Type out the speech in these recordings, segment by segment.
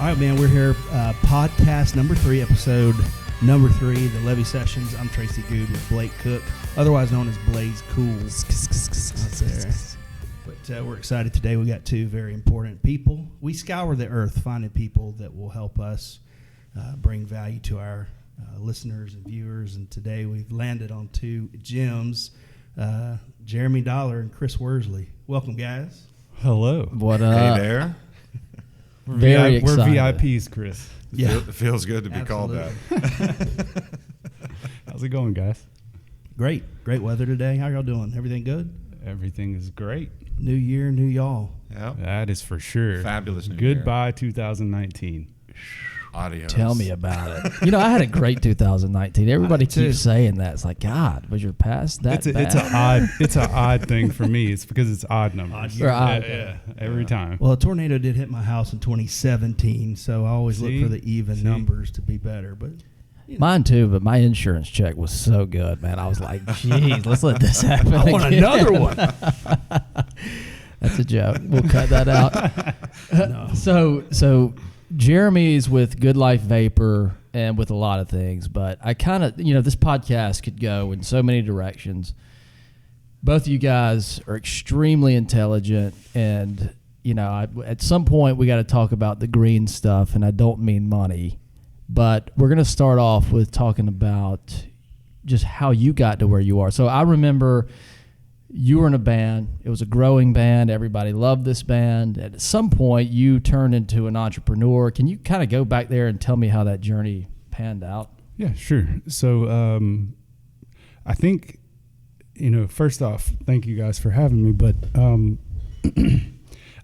right, man, we're here, podcast number 3, episode number 3, the Levee Sessions. I'm Tracy Good with Blake Cook, otherwise known as Blaze Cools. But we're excited today. We got 2 very important people. We scour the earth finding people that will help us bring value to our listeners and viewers. And today we've landed on 2 gems, Jeremy Dollar and Chris Worsley. Welcome, guys. Hello. What up? Hey there. Very excited. We're VIPs, Chris. Yeah. It feels good to be called that. How's it going, guys? Great weather today. How y'all doing? Everything good? Everything is great. New year, new y'all. Yeah. That is for sure. Fabulous new year. Goodbye, 2019. Adios. Tell me about it. You know, I had a great 2019. Everybody too. keeps saying that. It's like, God, was your past that bad? It's an odd thing for me. It's because it's odd numbers. Or odd. Yeah, every time. Well, a tornado did hit my house in 2017, so I always look for the even numbers to be better. But Mine too, but my insurance check was so good, man. I was like, geez, let's let this happen. I want again. another one. That's a joke. We'll cut that out. No. So Jeremy's with Good Life Vapor and with a lot of things, but I kind of, this podcast could go in so many directions. Both of you guys are extremely intelligent, and, at some point we got to talk about the green stuff, and I don't mean money, but we're going to start off with talking about just how you got to where you are. So I remember you were in a band. It was a growing band. Everybody loved this band. At some point, you turned into an entrepreneur. Can you kind of go back there and tell me how that journey panned out? Yeah, sure. So I think, first off, thank you guys for having me. But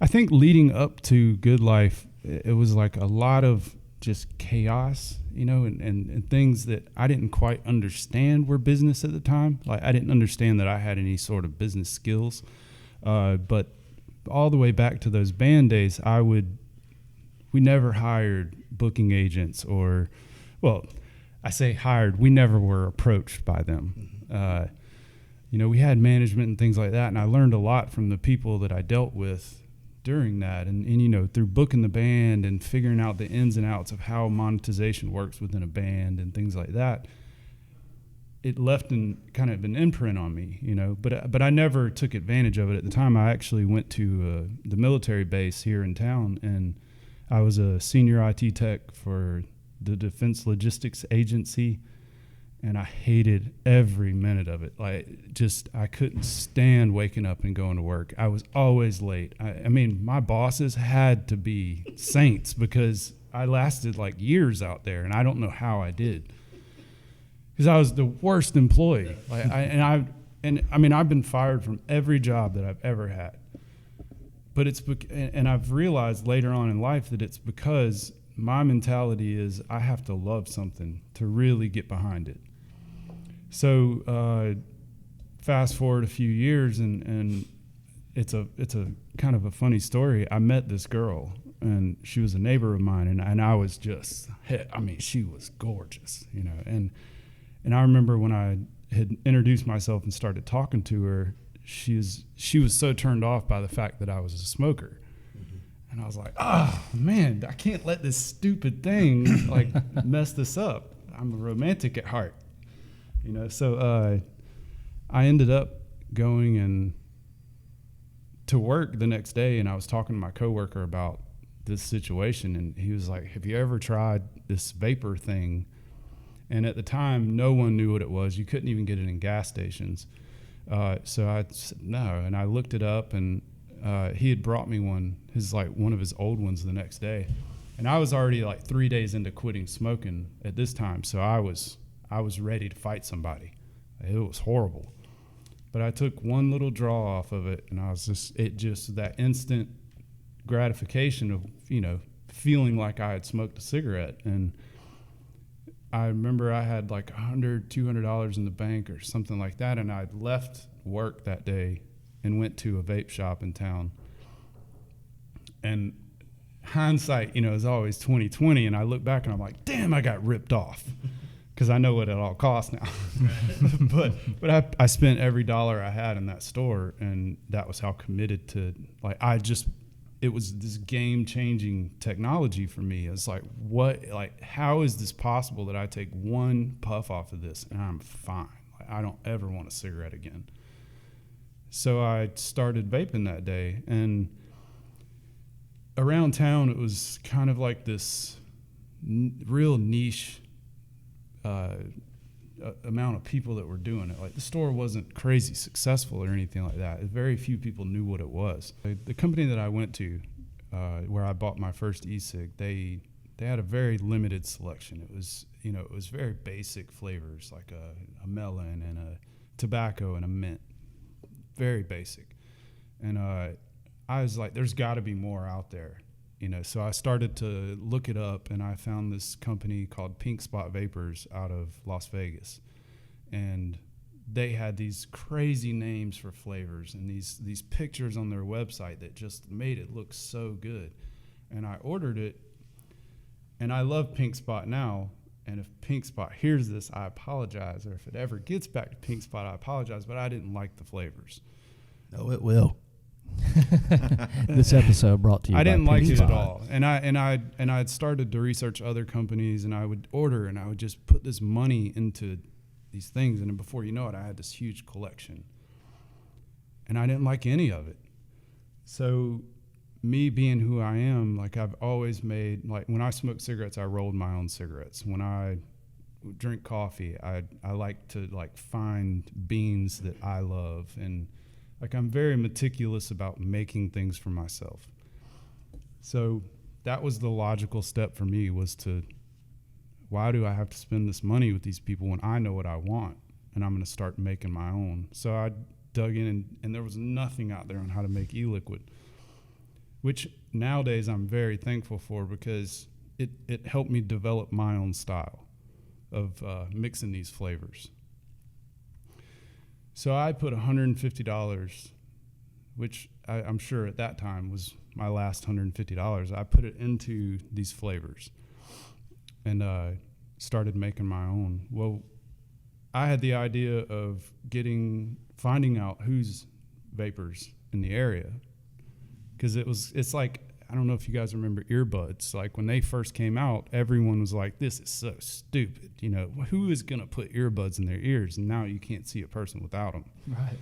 I think leading up to Good Life, it was like a lot of just chaos, and things that I didn't quite understand were business at the time. Like, I didn't understand that I had any sort of business skills. But all the way back to those band days, we never hired booking agents I say hired, we never were approached by them. We had management and things like that, and I learned a lot from the people that I dealt with during that, and through booking the band and figuring out the ins and outs of how monetization works within a band and things like that, it left kind of an imprint on me, but I never took advantage of it at the time. I actually went to the military base here in town, and I was a senior IT tech for the Defense Logistics Agency, and I hated every minute of it. I couldn't stand waking up and going to work. I was always late. I mean, my bosses had to be saints because I lasted like years out there, and I don't know how I did. Because I was the worst employee. I've been fired from every job that I've ever had. But and I've realized later on in life that it's because my mentality is I have to love something to really get behind it. So fast forward a few years, and it's a kind of a funny story. I met this girl, and she was a neighbor of mine, and I was just, she was gorgeous, and I remember when I had introduced myself and started talking to her, she was so turned off by the fact that I was a smoker. And I was like, oh, man, I can't let this stupid thing mess this up. I'm a romantic at heart. So I ended up going to work the next day, and I was talking to my coworker about this situation, and he was like, have you ever tried this vapor thing? And at the time, no one knew what it was. You couldn't even get it in gas stations. So I said no, and I looked it up, and he had brought me one of his old ones the next day, and I was already 3 days into quitting smoking at this time, so I was ready to fight somebody. It was horrible, but I took one little draw off of it, and I was just that instant gratification of feeling like I had smoked a cigarette. And I remember I had like $100, $200 in the bank or something like that, and I left work that day and went to a vape shop in town. And hindsight, is always 20/20, and I look back and I'm like, damn, I got ripped off, because I know what it all costs now. but I spent every dollar I had in that store, and that was how committed to, I just it was this game-changing technology for me. It's like, how is this possible that I take one puff off of this and I'm fine? Like, I don't ever want a cigarette again. So I started vaping that day, and around town it was kind of like this real niche amount of people that were doing it. Like, the store wasn't crazy successful or anything like that. Very few people knew what it was. The company that I went to, where I bought my first e-cig, they had a very limited selection. It was very basic flavors, like a melon and a tobacco and a mint. Very basic. And I was like, there's got to be more out there. So I started to look it up, and I found this company called Pink Spot Vapors out of Las Vegas. And they had these crazy names for flavors and these pictures on their website that just made it look so good. And I ordered it, and I love Pink Spot now. And if Pink Spot hears this, I apologize. Or if it ever gets back to Pink Spot, I apologize. But I didn't like the flavors. No, it will. This episode brought to you. I didn't by like Pink it at Spot. all, and I had started to research other companies, and I would order, and I would just put this money into these things, and then before you know it, I had this huge collection, and I didn't like any of it. So, me being who I am, like, I've always made, like, when I smoke cigarettes, I rolled my own cigarettes. When I drink coffee, I like to, like, find beans that I love, and like, I'm very meticulous about making things for myself. So that was the logical step for me, was to, why do I have to spend this money with these people when I know what I want and I'm going to start making my own? So I dug in, and there was nothing out there on how to make e-liquid, which nowadays I'm very thankful for, because it helped me develop my own style of mixing these flavors. So I put $150, which I'm sure at that time was my last $150. I put it into these flavors and started making my own. Well, I had the idea of finding out who's vapors in the area, because it's like, I don't know if you guys remember earbuds. Like, when they first came out, everyone was like, this is so stupid. Who is going to put earbuds in their ears? And now you can't see a person without them. Right.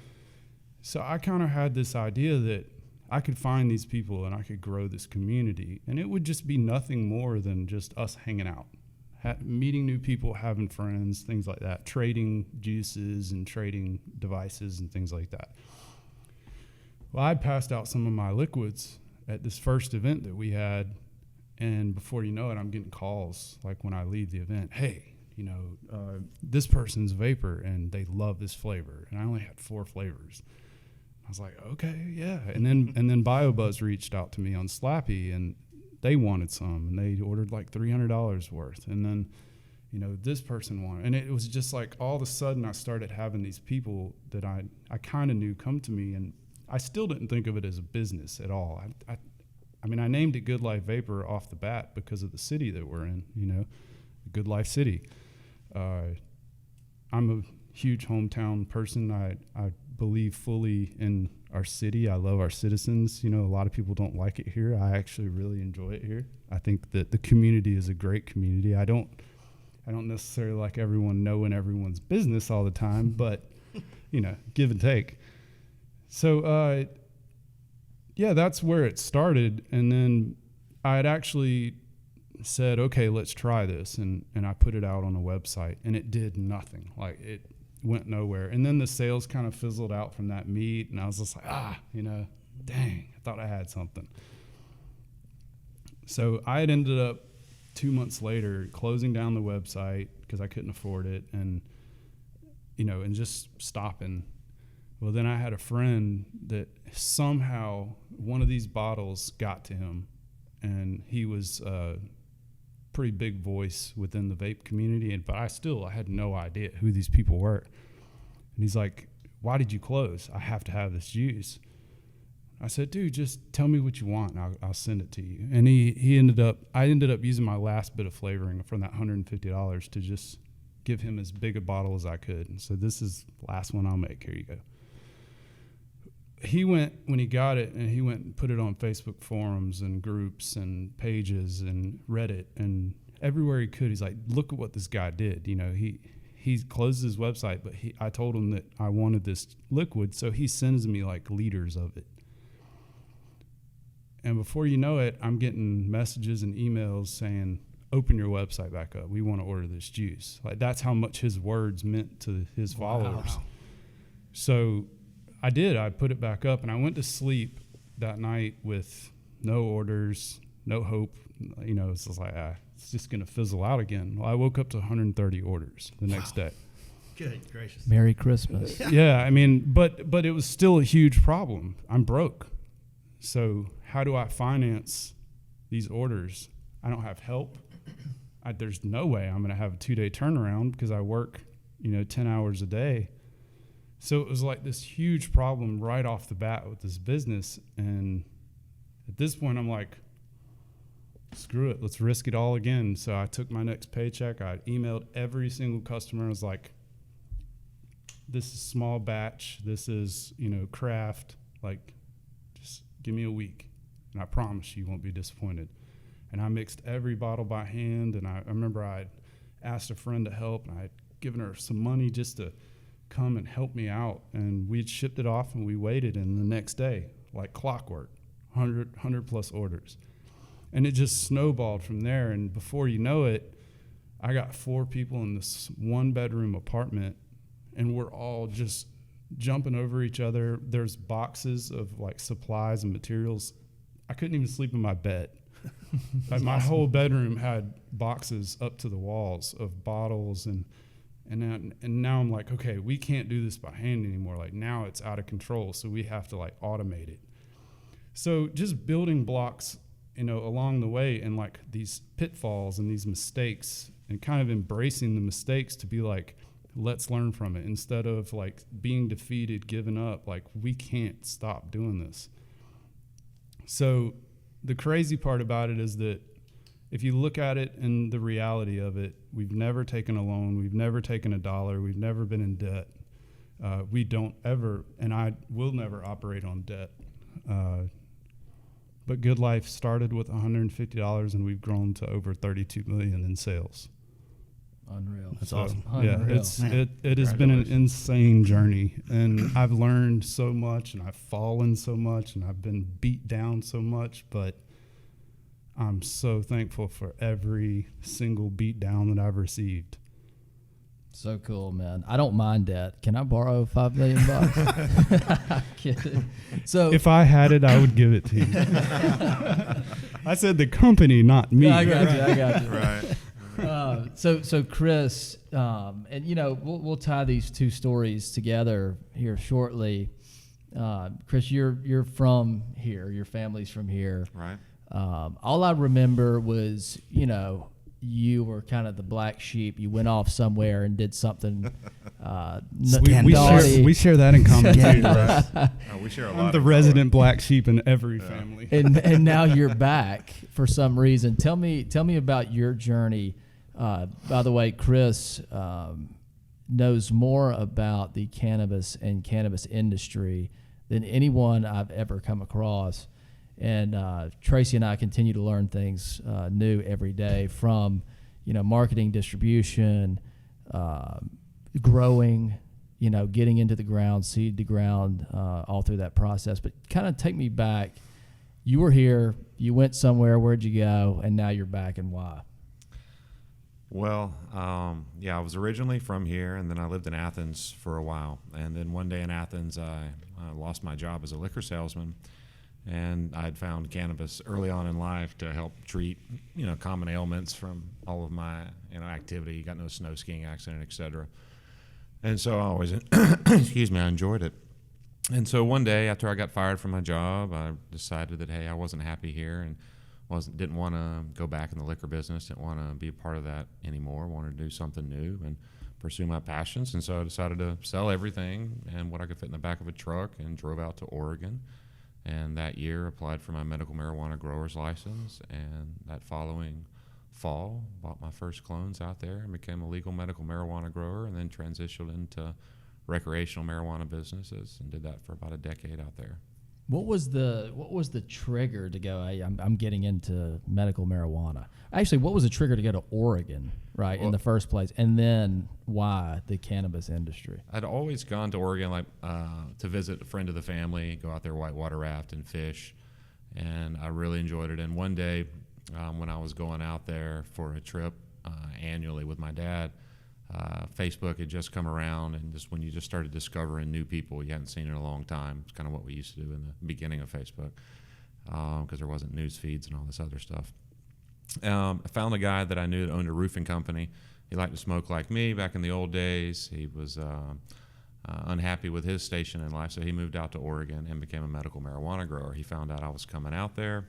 So I kind of had this idea that I could find these people and I could grow this community. And it would just be nothing more than just us hanging out, meeting new people, having friends, things like that, trading juices and trading devices and things like that. Well, I passed out some of my liquids at this first event that we had, and before you know it, I'm getting calls, like, when I leave the event, hey, this person's vapor and they love this flavor, and I only had 4 flavors. I was like, okay, yeah. And then BioBuzz reached out to me on Slappy, and they wanted some, and they ordered like $300 worth, and then this person wanted, and it was just like, all of a sudden I started having these people that I kind of knew come to me, and I still didn't think of it as a business at all. I mean, I named it Good Life Vapor off the bat because of the city that we're in, the Good Life City. I'm a huge hometown person. I believe fully in our city. I love our citizens. A lot of people don't like it here. I actually really enjoy it here. I think that the community is a great community. I don't necessarily like everyone knowing everyone's business all the time, but, give and take. So, that's where it started. And then I had actually said, okay, let's try this. And I put it out on a website, and it did nothing. Like, it went nowhere. And then the sales kind of fizzled out from that meet. And I was just like, dang, I thought I had something. So I had ended up 2 months later closing down the website because I couldn't afford it, and, and just stopping. Well, then I had a friend that somehow one of these bottles got to him, and he was a pretty big voice within the vape community, but I had no idea who these people were. And he's like, why did you close? I have to have this juice. I said, dude, just tell me what you want, and I'll send it to you. And I ended up using my last bit of flavoring from that $150 to just give him as big a bottle as I could. And so this is the last one I'll make. Here you go. he went, when he got it, and he went and put it on Facebook forums and groups and pages and Reddit and everywhere he could. He's like, look at what this guy did. You know, he closed his website, but I told him that I wanted this liquid, so he sends me like liters of it. And before you know it, I'm getting messages and emails saying, open your website back up. We want to order this juice. Like, that's how much his words meant to his followers. Wow. So I did. I put it back up, and I went to sleep that night with no orders, no hope. You know, it's just like, it's just going to fizzle out again. Well, I woke up to 130 orders the next day. Good gracious. Merry Christmas. Yeah, I mean, but it was still a huge problem. I'm broke. So how do I finance these orders? I don't have help. There's no way I'm going to have a 2-day turnaround because I work, 10 hours a day. So it was like this huge problem right off the bat with this business. And at this point, I'm like, screw it. Let's risk it all again. So I took my next paycheck. I emailed every single customer. I was like, this is small batch. This is, craft. Like, just give me a week. And I promise you won't be disappointed. And I mixed every bottle by hand. And I remember I asked a friend to help, and I had given her some money just to come and help me out. And we'd shipped it off, and we waited. And the next day, like clockwork, 100 plus orders. And it just snowballed from there. And before you know it, I got 4 people in this 1-bedroom apartment, and we're all just jumping over each other. There's boxes of like supplies and materials. I couldn't even sleep in my bed. Like, my whole bedroom had boxes up to the walls of bottles, and now I'm like, okay, we can't do this by hand anymore. Like, now it's out of control, so we have to like automate it. So just building blocks, along the way, and like these pitfalls and these mistakes, and kind of embracing the mistakes to be like, let's learn from it, instead of like being defeated, giving up. Like, we can't stop doing this. So the crazy part about it is that if you look at it in the reality of it, we've never taken a loan, we've never taken $1, we've never been in debt. We don't ever, and I will never operate on debt. But Good Life started with $150, and we've grown to over $32 million in sales. Unreal. That's awesome. Yeah, Unreal. it has been an insane journey, and I've learned so much, and I've fallen so much, and I've been beat down so much, but I'm so thankful for every single beat down that I've received. So cool, man. I don't mind debt. Can I borrow $5 million? I'm kidding. So If I had it, I would give it to you. I said the company, not me. I got you. Right. So Chris, and we'll tie these two stories together here shortly. Chris, you're from here. Your family's from here. Right. All I remember was, you were kind of the black sheep. You went off somewhere and did something. We share that in common too. Right? We share a lot. I'm the of resident black sheep in every family. and now you're back for some reason. Tell me about your journey. By the way, Chris knows more about the cannabis and cannabis industry than anyone I've ever come across. And Tracy and I continue to learn things new every day, from marketing, distribution, growing, getting into the ground, seed to ground, all through that process. But kind of take me back. You were here, you went somewhere, where'd you go, and now you're back, and why? Well, I was originally from here, and then I lived in Athens for a while. And then one day in Athens, I lost my job as a liquor salesman, and I had found cannabis early on in life to help treat, common ailments from all of my, activity. Got no snow skiing accident, etc. And so I always, I enjoyed it. And so one day after I got fired from my job, I decided that, hey, I wasn't happy here, and didn't want to go back in the liquor business, didn't want to be a part of that anymore, wanted to do something new and pursue my passions. And so I decided to sell everything and what I could fit in the back of a truck, and drove out to Oregon. And that year applied for my medical marijuana grower's license, and that following fall bought my first clones out there and became a legal medical marijuana grower, and then transitioned into recreational marijuana businesses, and did that for about a decade out there. What was the trigger to go, hey, I'm getting into medical marijuana? Actually, what was the trigger to go to Oregon, right, in the first place? And then why the cannabis industry? I'd always gone to Oregon to visit a friend of the family, go out there whitewater raft and fish, and I really enjoyed it. And one day when I was going out there for a trip annually with my dad, Facebook had just come around, and just when you just started discovering new people you hadn't seen in a long time. It's kind of what we used to do in the beginning of Facebook, because there wasn't news feeds and all this other stuff. I found a guy that I knew that owned a roofing company. He liked to smoke like me back in the old days. He was unhappy with his station in life, so he moved out to Oregon and became a medical marijuana grower. He found out I was coming out there.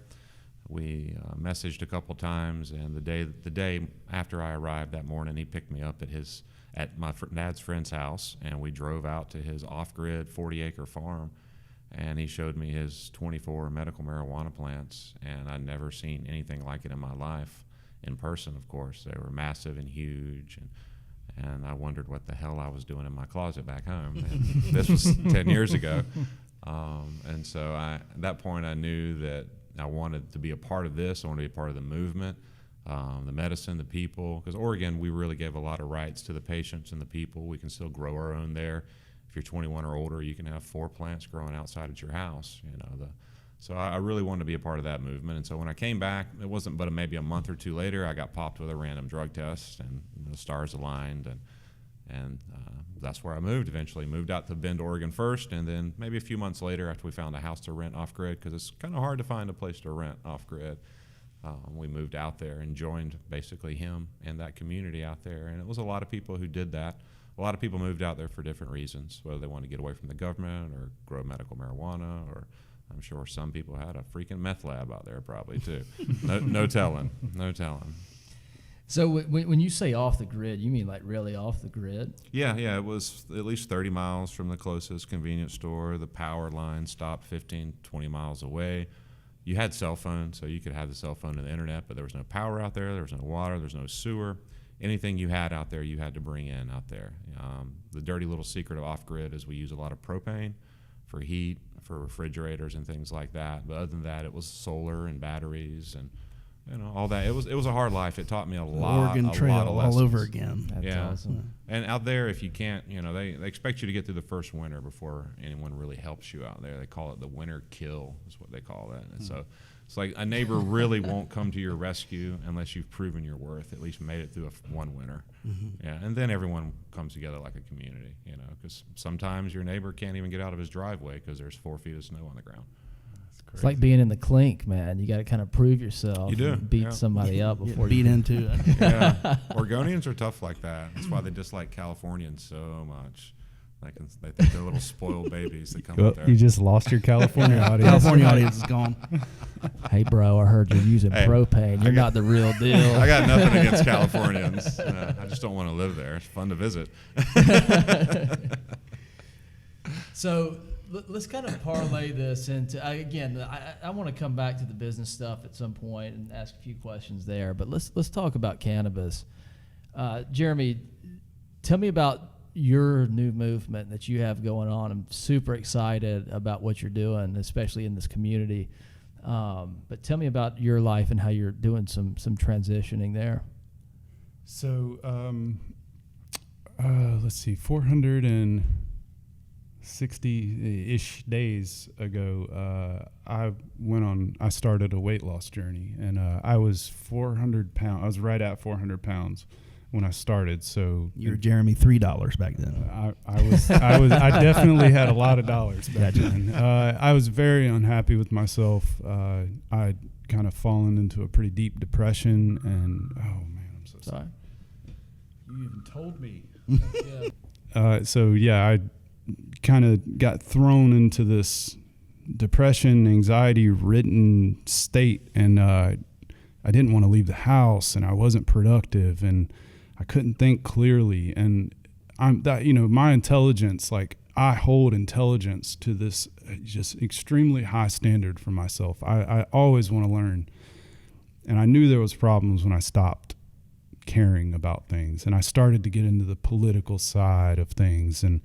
We messaged a couple times, and the day after I arrived that morning, he picked me up at my dad's friend's house, and we drove out to his off-grid 40-acre farm, and he showed me his 24 medical marijuana plants, and I'd never seen anything like it in my life, in person, of course. They were massive and huge, and I wondered what the hell I was doing in my closet back home. And this was 10 years ago, and so at that point I knew that I wanted to be a part of this. I wanted to be a part of the movement, the medicine, the people. Because Oregon, we really gave a lot of rights to the patients and the people. We can still grow our own there. If you're 21 or older, you can have 4 plants growing outside at your house. So I really wanted to be a part of that movement. And so when I came back, it wasn't but maybe a month or two later, I got popped with a random drug test, and the stars aligned, and that's where I moved. Eventually moved out to Bend, Oregon first, and then maybe a few months later, after we found a house to rent off-grid, because it's kind of hard to find a place to rent off-grid, we moved out there and joined basically him and that community out there. And it was a lot of people who did that. A lot of people moved out there for different reasons, whether they wanted to get away from the government or grow medical marijuana, or I'm sure some people had a freaking meth lab out there probably too. No telling. So when you say off the grid, you mean like really off the grid? Yeah, it was at least 30 miles from the closest convenience store. The power line stopped 15, 20 miles away. You had cell phones, so you could have the cell phone and the internet, but there was no power out there. There was no water. There was no sewer. Anything you had out there, you had to bring in out there. The dirty little secret of off-grid is we use a lot of propane for heat, for refrigerators and things like that. But other than that, it was solar and batteries and all that. It was a hard life. It taught me a lot. Oregon Trail lot of lessons. all over again. That's awesome. And out there, if you can't, they expect you to get through the first winter before anyone really helps you out there. They call it the winter kill, is what they call it. And so it's like a neighbor really won't come to your rescue unless you've proven your worth, at least made it through one winter. Mm-hmm. Yeah, and then everyone comes together like a community, because sometimes your neighbor can't even get out of his driveway because there's 4 feet of snow on the ground. It's like being in the clink, man. You got to kind of prove yourself. You do. And beat somebody up before you beat into it. Yeah. Oregonians are tough like that. That's why they dislike Californians so much. They think they're little spoiled babies that come up there. You just lost your California audience. California audience is gone. Hey, bro, I heard you're using propane. You're not the real deal. I got nothing against Californians. I just don't want to live there. It's fun to visit. So let's kind of parlay this into, again, I want to come back to the business stuff at some point and ask a few questions there, but let's talk about cannabis. Jeremy, tell me about your new movement that you have going on. I'm super excited about what you're doing, especially in this community. But tell me about your life and how you're doing some transitioning there. So, let's see, 460-ish days ago, I started a weight loss journey, and I was 400 pounds. I was right at 400 pounds when I started. So you were Jeremy $3 back then. I definitely had a lot of dollars back then. I was very unhappy with myself. I'd kind of fallen into a pretty deep depression, and oh man, I'm so sorry. You even told me. I kind of got thrown into this depression, anxiety-ridden state, and I didn't want to leave the house, and I wasn't productive, and I couldn't think clearly. And my intelligence, like I hold intelligence to this just extremely high standard for myself. I always want to learn, and I knew there was problems when I stopped caring about things, and I started to get into the political side of things, and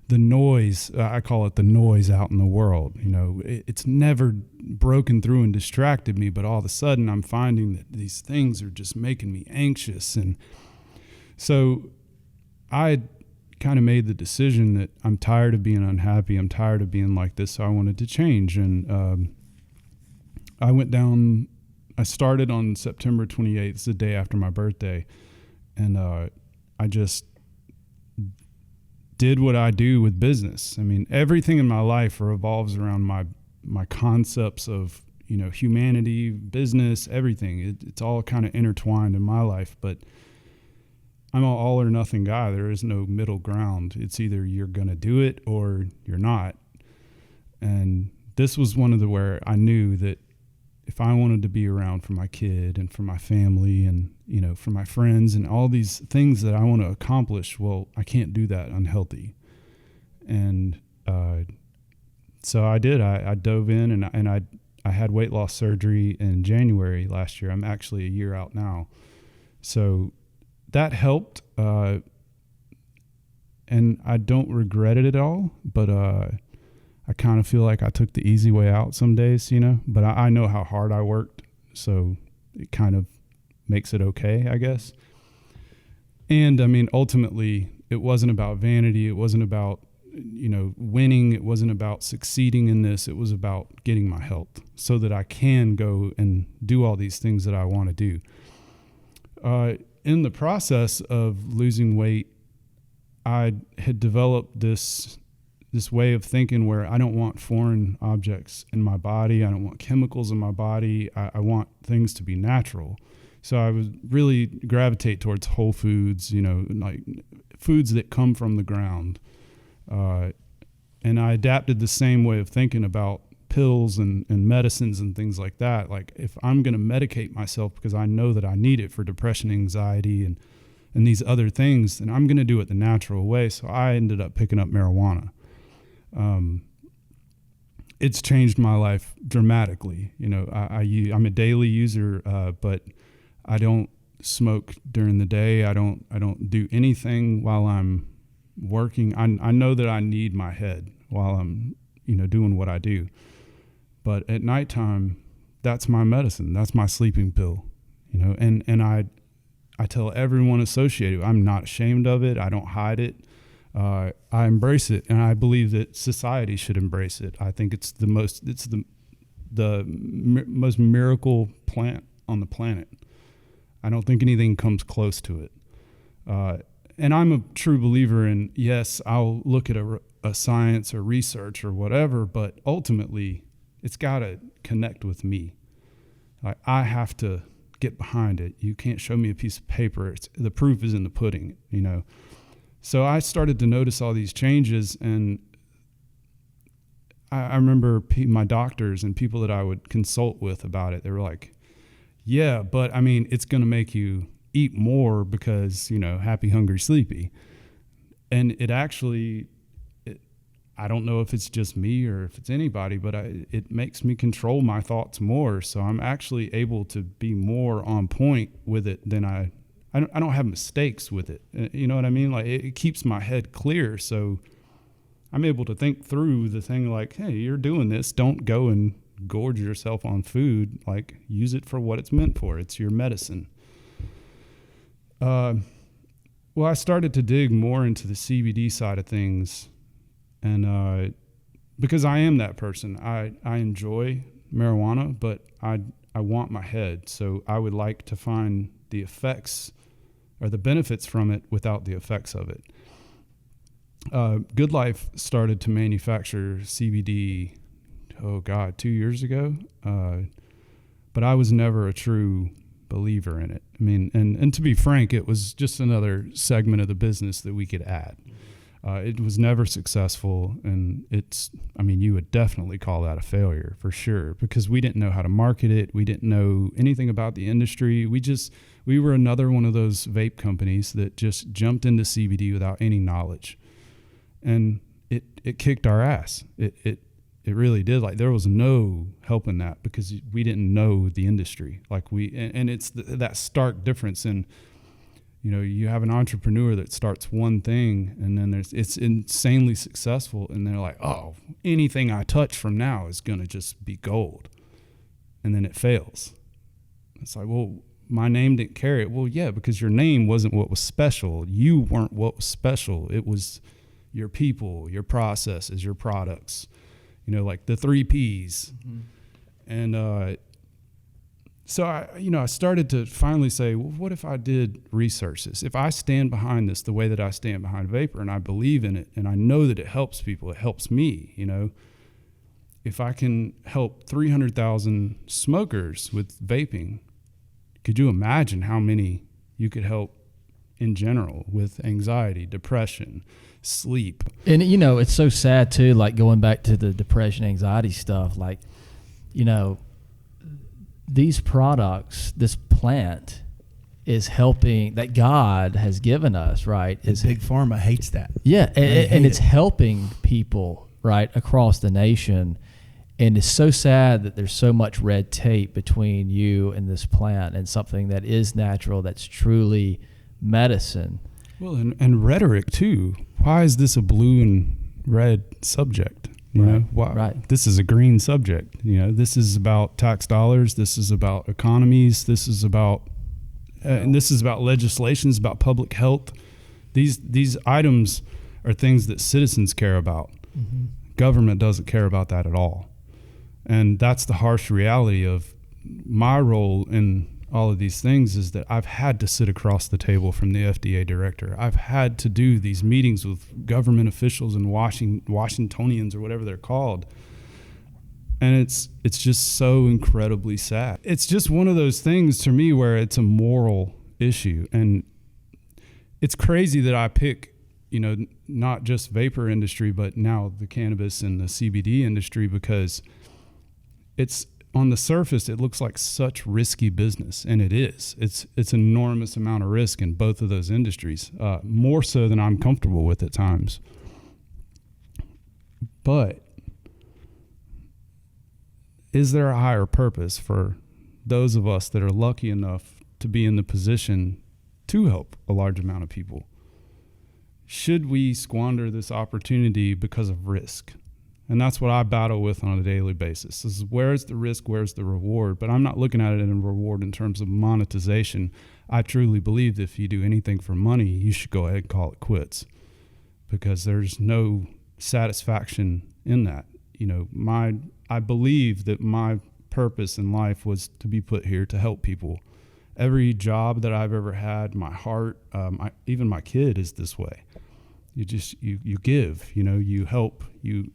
the noise, I call it the noise out in the world. You know, it's never broken through and distracted me, but all of a sudden I'm finding that these things are just making me anxious. And so I kind of made the decision that I'm tired of being unhappy. I'm tired of being like this. So I wanted to change. And I started on September 28th, it's the day after my birthday. And I just did what I do with business. I mean, everything in my life revolves around my concepts of, you know, humanity, business, everything. It's all kind of intertwined in my life, but I'm an all or nothing guy. There is no middle ground. It's either you're going to do it or you're not. And this was one of the where I knew that if I wanted to be around for my kid and for my family and, you know, for my friends and all these things that I want to accomplish, well, I can't do that unhealthy. And so I did. I dove in and I had weight loss surgery in January last year. I'm actually a year out now. So that helped. And I don't regret it at all, but I kind of feel like I took the easy way out some days, you know, but I know how hard I worked. So it kind of makes it okay, I guess. And I mean, ultimately it wasn't about vanity. It wasn't about, you know, winning. It wasn't about succeeding in this. It was about getting my health so that I can go and do all these things that I want to do. In the process of losing weight, I had developed this way of thinking where I don't want foreign objects in my body. I don't want chemicals in my body. I want things to be natural. So I would really gravitate towards whole foods, you know, like foods that come from the ground. And I adapted the same way of thinking about pills and medicines and things like that. Like if I'm going to medicate myself because I know that I need it for depression, anxiety, and these other things, then I'm going to do it the natural way. So I ended up picking up marijuana. It's changed my life dramatically. You know, I'm a daily user, but I don't smoke during the day. I don't do anything while I'm working. I know that I need my head while I'm, you know, doing what I do. But at nighttime, that's my medicine. That's my sleeping pill, you know, and I tell everyone associated, I'm not ashamed of it. I don't hide it. I embrace it, and I believe that society should embrace it. I think it's the most miracle plant on the planet. I don't think anything comes close to it. And I'm a true believer in, yes, I'll look at a science or research or whatever, but ultimately it's got to connect with me. I have to get behind it. You can't show me a piece of paper. The proof is in the pudding, you know. So I started to notice all these changes, and I remember my doctors and people that I would consult with about it. They were like, yeah, but I mean, it's going to make you eat more because, you know, happy, hungry, sleepy. And it actually, I don't know if it's just me or if it's anybody, but it makes me control my thoughts more. So I'm actually able to be more on point with it than I don't have mistakes with it. You know what I mean? Like it keeps my head clear. So I'm able to think through the thing like, hey, you're doing this. Don't go and gorge yourself on food. Like use it for what it's meant for. It's your medicine. Well, I started to dig more into the CBD side of things. And because I am that person, I enjoy marijuana, but I want my head. So I would like to find the effects or the benefits from it without the effects of it. Good Life started to manufacture CBD, 2 years ago. But I was never a true believer in it. I mean, and to be frank, it was just another segment of the business that we could add. It was never successful, and you would definitely call that a failure for sure, because we didn't know how to market it. We didn't know anything about the industry. We were another one of those vape companies that just jumped into CBD without any knowledge. And it kicked our ass. It really did. Like there was no helping that because we didn't know the industry. Like and it's that stark difference in, You know, you have an entrepreneur that starts one thing and then it's insanely successful, and they're like, oh, anything I touch from now is going to just be gold. And then it fails. It's like, well, my name didn't carry it. Well, yeah, because your name wasn't what was special. You weren't what was special. It was your people, your processes, your products, you know, like the 3 Ps. Mm-hmm. And so I started to finally say, well, what if I did research this? If I stand behind this the way that I stand behind vapor, and I believe in it, and I know that it helps people, it helps me, you know. If I can help 300,000 smokers with vaping, could you imagine how many you could help in general with anxiety, depression, sleep? And, you know, it's so sad, too, like going back to the depression, anxiety stuff, like, you know, these products, this plant is helping, that God has given us, right? And Big Pharma hates that. Yeah, and it's helping people, right, across the nation. And it's so sad that there's so much red tape between you and this plant and something that is natural, that's truly medicine. Well, and rhetoric, too. Why is this a blue and red subject? You know, why? Right. This is a green subject. You know, this is about tax dollars. This is about economies. This is about, and this is about legislations, about public health. These items are things that citizens care about. Mm-hmm. Government doesn't care about that at all. And that's the harsh reality of my role in all of these things, is that I've had to sit across the table from the FDA director. I've had to do these meetings with government officials and Washingtonians or whatever they're called. And it's just so incredibly sad. It's just one of those things to me where it's a moral issue. And it's crazy that I pick, you know, not just vapor industry, but now the cannabis and the CBD industry, because it's, on the surface, it looks like such risky business, and it is. It's enormous amount of risk in both of those industries, more so than I'm comfortable with at times. But is there a higher purpose for those of us that are lucky enough to be in the position to help a large amount of people? Should we squander this opportunity because of risk? And that's what I battle with on a daily basis. Is where's the risk, where's the reward? But I'm not looking at it in a reward in terms of monetization. I truly believe that if you do anything for money, you should go ahead and call it quits, because there's no satisfaction in that. You know, I believe that my purpose in life was to be put here to help people. Every job that I've ever had, my heart, even my kid is this way. You just, you give, you know, you help, you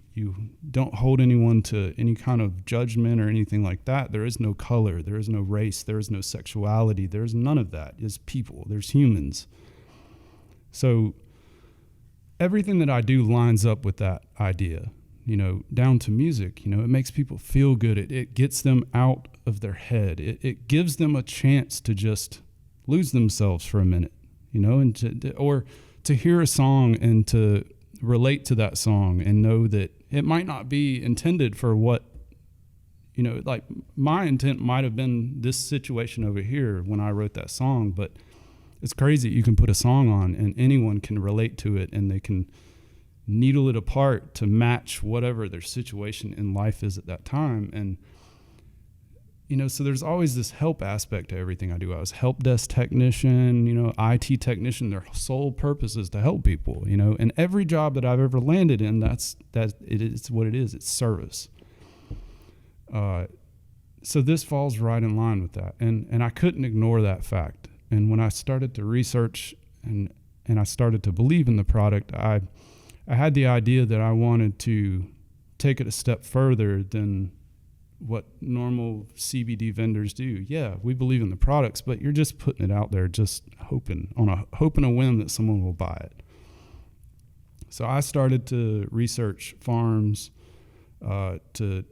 don't hold anyone to any kind of judgment or anything like that. There is no color, there is no race, there is no sexuality, there's none of that. It's people, there's humans. So everything that I do lines up with that idea, you know, down to music. You know, it makes people feel good. It gets them out of their head. It gives them a chance to just lose themselves for a minute, you know, and to hear a song and to relate to that song and know that it might not be intended for what, you know, like my intent might have been this situation over here when I wrote that song, but it's crazy. You can put a song on and anyone can relate to it, and they can needle it apart to match whatever their situation in life is at that time. And, you know, so there's always this help aspect to everything I do. I was help desk technician, you know, IT technician. Their sole purpose is to help people, you know, and every job that I've ever landed in, it is what it is. It's service. So this falls right in line with that. And I couldn't ignore that fact. And when I started to research and I started to believe in the product, I had the idea that I wanted to take it a step further than what normal CBD vendors do. Yeah, we believe in the products, but you're just putting it out there, just hoping a whim that someone will buy it. So I started to research farms to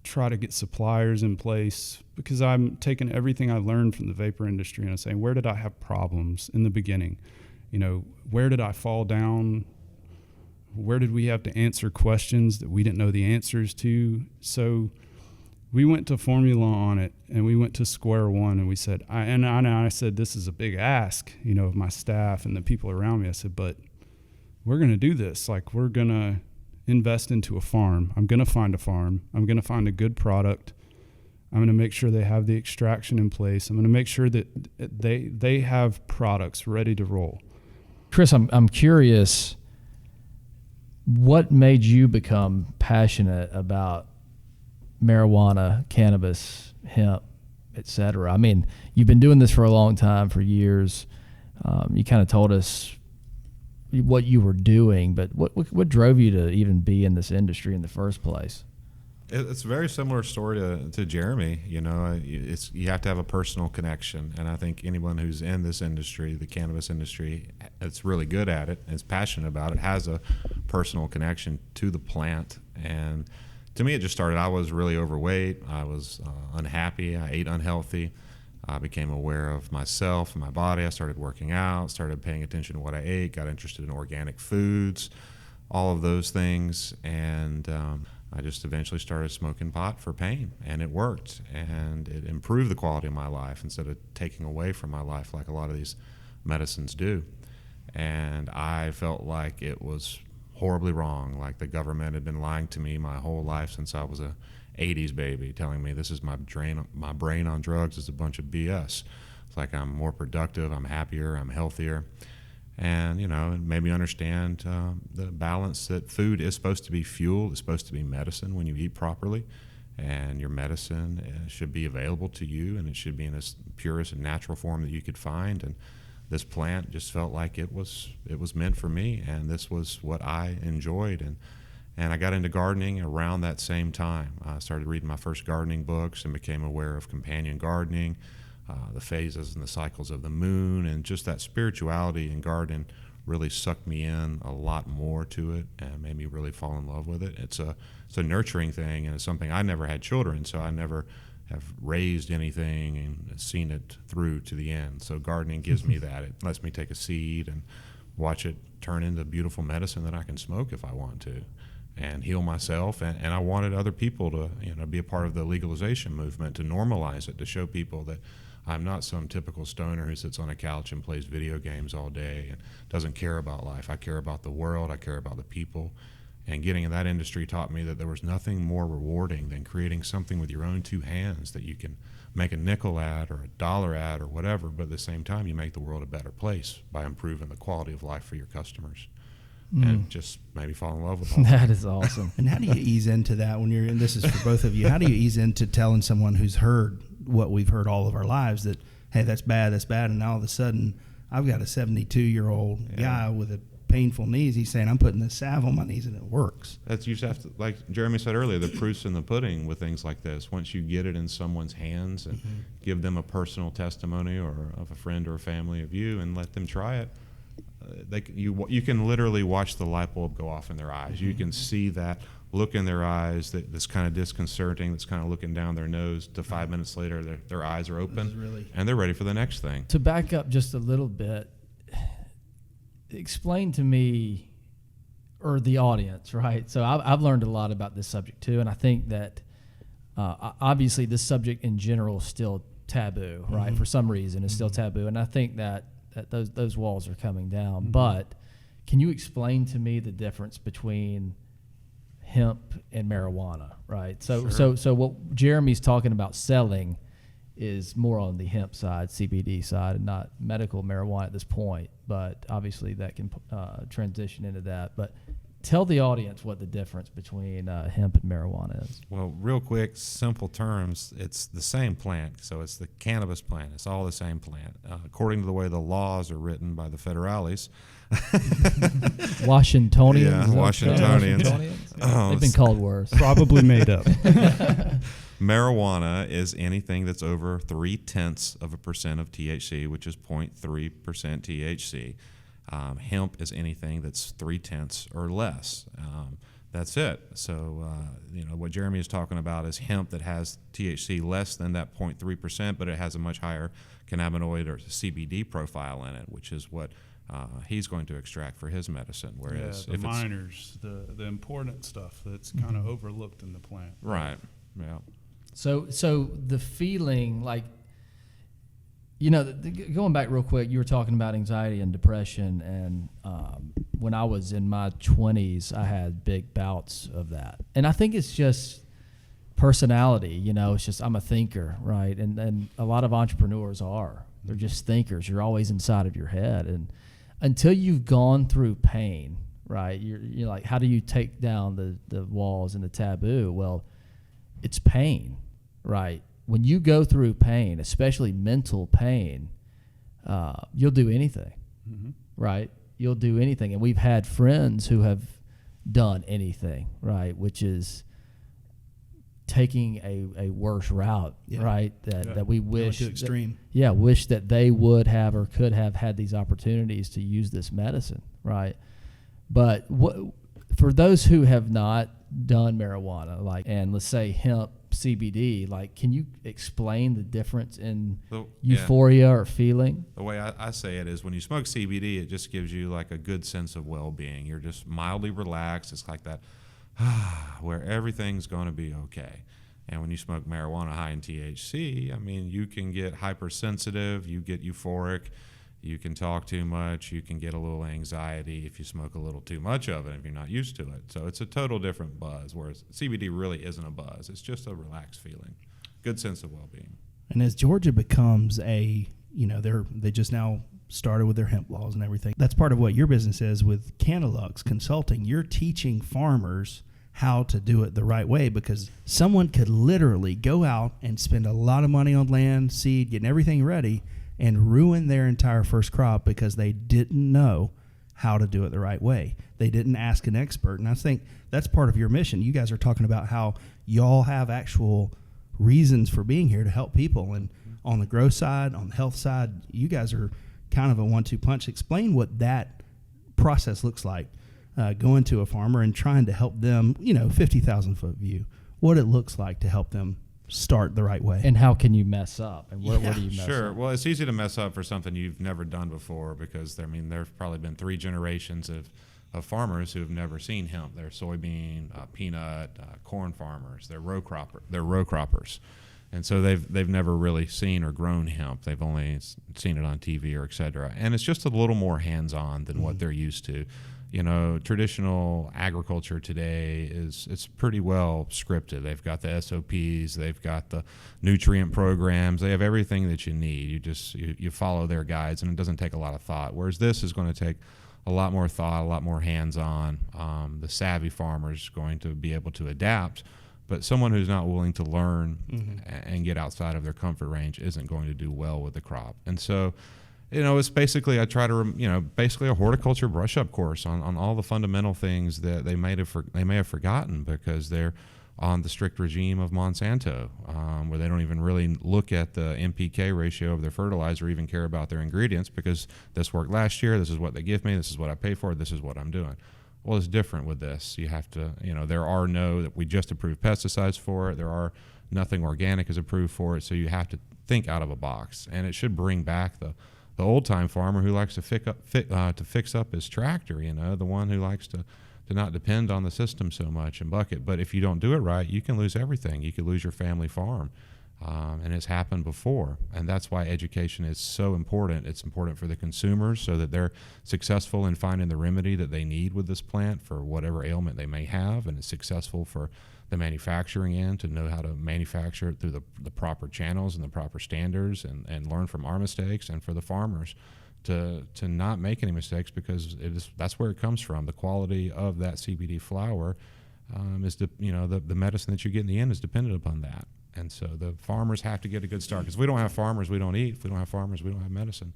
try to get suppliers in place, because I'm taking everything I learned from the vapor industry and I'm saying, where did I have problems in the beginning? You know, where did I fall down? Where did we have to answer questions that we didn't know the answers to? So we went to formula on it, and we went to square one, and we said, I said, this is a big ask, of my staff and the people around me. I said, but we're going to do this. Like, we're going to invest into a farm. I'm going to find a farm. I'm going to find a good product. I'm going to make sure they have the extraction in place. I'm going to make sure that they have products ready to roll. Chris, I'm curious, what made you become passionate about marijuana, cannabis, hemp, etc.? I mean, you've been doing this for a long time, for years. You kind of told us what you were doing, but what drove you to even be in this industry in the first place? It's a very similar story to Jeremy. You have to have a personal connection, and I think anyone who's in this industry, the cannabis industry, that's really good at it, is passionate about it, has a personal connection to the plant. And to me, it just started. I was really overweight. I was unhappy. I ate unhealthy. I became aware of myself and my body. I started working out, started paying attention to what I ate, got interested in organic foods, all of those things, and I just eventually started smoking pot for pain, and it worked, and it improved the quality of my life instead of taking away from my life like a lot of these medicines do. And I felt like it was horribly wrong, like the government had been lying to me my whole life since I was a 80s baby, telling me this is my brain on drugs is a bunch of BS. It's like I'm more productive, I'm happier, I'm healthier. And, it made me understand the balance that food is supposed to be fuel, it's supposed to be medicine when you eat properly. And your medicine should be available to you, and it should be in its purest and natural form that you could find. And this plant just felt like it was meant for me, and this was what I enjoyed. And I got into gardening around that same time. I started reading my first gardening books and became aware of companion gardening, the phases and the cycles of the moon, and just that spirituality in gardening really sucked me in a lot more to it and made me really fall in love with it. It's a nurturing thing, and it's something. I never had children, so I never have raised anything and seen it through to the end. So gardening gives me that. It lets me take a seed and watch it turn into beautiful medicine that I can smoke if I want to, and heal myself. And I wanted other people to be a part of the legalization movement, to normalize it, to show people that I'm not some typical stoner who sits on a couch and plays video games all day and doesn't care about life. I care about the world. I care about the people. And getting in that industry taught me that there was nothing more rewarding than creating something with your own two hands that you can make a nickel at or $1 at or whatever, but at the same time you make the world a better place by improving the quality of life for your customers. And just maybe fall in love with all that. Is awesome. And how do you ease into that when you're, and this is for both of you, how do you ease into telling someone who's heard what we've heard all of our lives, that, hey, that's bad, and all of a sudden I've got a 72-year-old guy with a painful knees, he's saying, I'm putting this salve on my knees and it works. You just have to, like Jeremy said earlier, the proof's in the pudding with things like this. Once you get it in someone's hands and give them a personal testimony or of a friend or a family of you and let them try it, you can literally watch the light bulb go off in their eyes. You can see that look in their eyes that's kind of disconcerting, that's kind of looking down their nose, to 5 minutes later their eyes are open and they're ready for the next thing. To back up just a little bit, explain to me, or the audience, right? So I've learned a lot about this subject too, and I think that obviously this subject in general is still taboo, right? For some reason it's still taboo, and I think that those walls are coming down. But can you explain to me the difference between hemp and marijuana, right? So what Jeremy's talking about selling is more on the hemp side, CBD side, and not medical marijuana at this point. But obviously that can transition into that. But tell the audience what the difference between hemp and marijuana is. Well, real quick, simple terms, it's the same plant. So it's the cannabis plant. It's all the same plant. According to the way the laws are written by the federales. Washingtonians. Yeah, Washingtonians. They've been called worse. Probably made up. Marijuana is anything that's over 0.3% of THC, which is 0.3% THC. Hemp is anything that's 0.3 or less. That's it. So, what Jeremy is talking about is hemp that has THC less than that 0.3%, but it has a much higher cannabinoid or CBD profile in it, which is what he's going to extract for his medicine. Whereas the minors, the important stuff that's kind of overlooked in the plant. Right. Yeah. So the feeling like, going back real quick, you were talking about anxiety and depression, and when I was in my 20s, I had big bouts of that. And I think it's just personality, it's just I'm a thinker, right? And a lot of entrepreneurs are. They're just thinkers. You're always inside of your head. And until you've gone through pain, right, you're like, how do you take down the walls and the taboo? Well, it's pain, right? When you go through pain, especially mental pain, you'll do anything, right? You'll do anything. And we've had friends who have done anything, right? Which is taking a worse route, right? That we wish too extreme. Wish that they would have or could have had these opportunities to use this medicine, right? But for those who have not done marijuana, and let's say hemp, CBD, can you explain the difference in euphoria or feeling? The way I say it is, when you smoke CBD, it just gives you like a good sense of well-being. You're just mildly relaxed. It's like that, where everything's going to be okay. And when you smoke marijuana high in THC, I mean, you can get hypersensitive, you get euphoric, you can talk too much, you can get a little anxiety if you smoke a little too much of it, if you're not used to it. So it's a total different buzz, whereas CBD really isn't a buzz. It's just a relaxed feeling, good sense of well-being. And as Georgia becomes they just now started with their hemp laws and everything. That's part of what your business is with Cannabis Consulting. You're teaching farmers how to do it the right way, because someone could literally go out and spend a lot of money on land, seed, getting everything ready, and ruin their entire first crop because they didn't know how to do it the right way. They didn't ask an expert. And I think that's part of your mission. You guys are talking about how y'all have actual reasons for being here to help people. And on the growth side, on the health side, you guys are kind of a 1-2 punch. Explain what that process looks like, going to a farmer and trying to help them, 50,000 foot view, what it looks like to help them start the right way. And how can you mess up? And where do you mess up? Sure. Well, it's easy to mess up for something you've never done before, because there's probably been 3 generations of farmers who have never seen hemp. They're soybean, peanut, corn farmers. They're row croppers. And so they've never really seen or grown hemp. They've only seen it on TV or et cetera. And it's just a little more hands-on than what they're used to. Traditional agriculture today it's pretty well scripted. They've got the SOPs, they've got the nutrient programs, they have everything that you need. You follow their guides, and it doesn't take a lot of thought. Whereas this is going to take a lot more thought, a lot more hands-on. The savvy farmer is going to be able to adapt, but someone who's not willing to learn and get outside of their comfort range isn't going to do well with the crop. And so, it's basically, I try to, basically a horticulture brush-up course on all the fundamental things that they may have forgotten because they're on the strict regime of Monsanto, where they don't even really look at the NPK ratio of their fertilizer or even care about their ingredients, because this worked last year, this is what they give me, this is what I pay for, this is what I'm doing. Well, it's different with this. You have to, there are we just approved pesticides for it. Nothing organic is approved for it. So you have to think out of a box, and it should bring back the old-time farmer who likes to fix up his tractor, the one who likes to not depend on the system so much and bucket. But if you don't do it right, you can lose everything. You could lose your family farm, and it's happened before. And that's why education is so important. It's important for the consumers so that they're successful in finding the remedy that they need with this plant for whatever ailment they may have, and it's successful for the manufacturing end to know how to manufacture it through the proper channels and the proper standards, and learn from our mistakes, and for the farmers to not make any mistakes, because that's where it comes from. The quality of that CBD flower is the medicine that you get in the end is dependent upon that. And so the farmers have to get a good start, because if we don't have farmers, we don't eat. If we don't have farmers, we don't have medicine.